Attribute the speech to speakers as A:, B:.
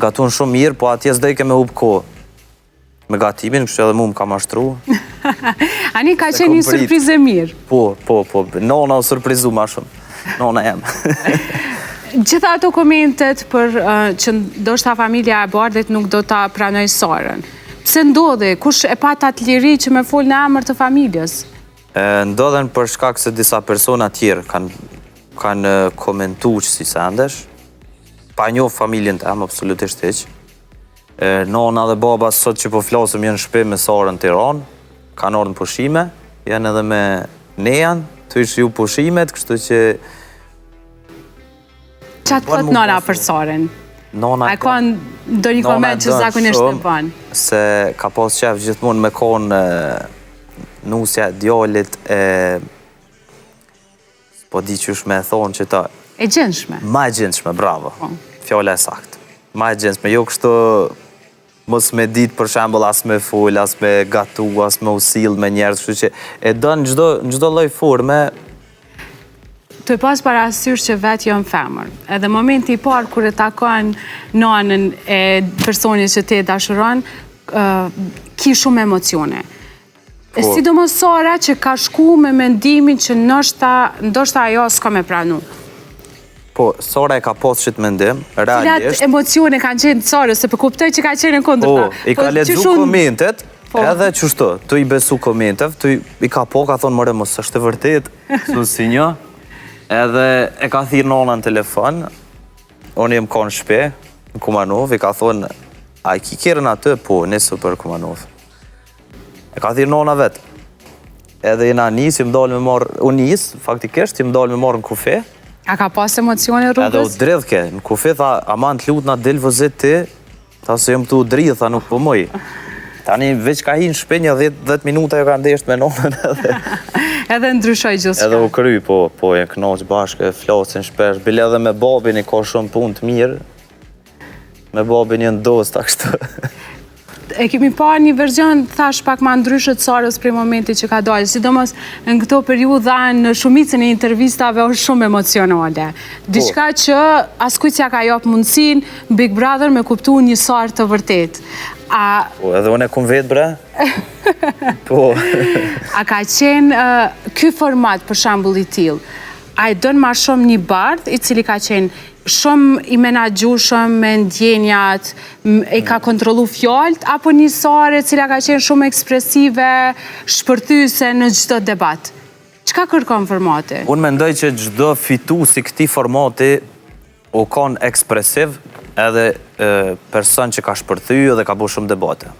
A: gatun shumë mirë, po atje s'dej ke me hub kohë. Me gatimin, kështu edhe mu më ka mashtru.
B: Ani ka qenë një surprizë e mirë.
A: Po. Nona u surprizu ma shumë. Nona jam.
B: Gjitha ato komentet për që ndoshta familja e Bardhit nuk do ta pranoj sorën. Pse ndodhi? Kush e pat atë liri që me fol në emër të familjes?
A: Ndodhen për shkak se disa persona tjerë kanë komentu që si sendesh, pa njoh familjen të em, absolutisht heq. Nona dhe baba sot që po flasëm janë shpe me Sarën Tiranë, kanë ardhur në pushime, janë edhe me Nejan, të ishë ju pushimet, kështu që...
B: Qa të thot nona për Sarën? A ka do një koment që zakonisht në banë?
A: Se ka pas qef gjithmonë me konë nusja djallit po di qysh me thonë që ta...
B: E gjendshme?
A: Ma e gjendshme, bravo. Fjalla e saktë. Ma e gjendshme, jo kështu mos me ditë për shembull as me fol, as me gatu, as me usill me njerëz, kështu që e don në çdo lloj forme.
B: Të pas parasysh që vetë jam femër, edhe momenti i parë kur e takon nonën e personit që ti e dashuron, ki shumë emocione. Sidomos Sara që ka shku me mendimin që ndoshta ajo s'ka me pranu.
A: Po, Sara e ka pas që të mendim, realisht.
B: Cilat emocione kanë qenë Sara, se për kuptoj që ka qenë në kundërta.
A: Po, i ka lexu komentet, edhe qështu, tu i besu komentet, tu i ka po, ka thonë, mëre, mos është e vërtet, su si një. Edhe e ka thirë nona në telefon, unë jem ka në shpe, në Kumanov, i ka thonë, a i ki kjerën atë? Po, nesë për Kumanov. E ka thirë nona vetë. Edhe jena njës, jëm dalë me marë, unë njës, faktikisht, jëm dalë me marë në kufe.
B: A ka pas emocione rrugës?
A: Edhe u dredhke, në kufe, tha, aman të lutë na delë vëzit ti, tha se jëm të u dridhë, tha nuk po mëj. Tani veç ka hi në shpe një 10 minuta jo ka ndesht me nonën edhe...
B: Edhe ndryshoj gjithë
A: edhe u kry, po e knoq bashkë, flasin shpesh, bile edhe me babin i ka shumë punë të mirë, me babin një ndos ta kështu.
B: E kemi pa një verzion, thash pak ma ndryshët Sarës prej momenti që ka dalë, sidomos në këto periudha në shumicën e intervistave është shumë emocionale. Diçka që askujt s'ja ka jap mundësin Big Brother me kuptu një Sarë të vërtet.
A: Po, edhe unë e kum vetë, bre? Po.
B: A ka qenë ky format për shembull i tillë? A i dënë ma shumë një Bardh i cili ka qenë shumë i menagjushëm me ndjenjat, e ka kontrolu fjallët, apo një Sarë cila ka qenë shumë ekspresive, shpërthyse në çdo debat? Çka kërkon formati?
A: Unë mendoj që çdo fitu si këti formati u kon ekspresiv edhe person që ka shpërthy dhe ka bu shumë debate.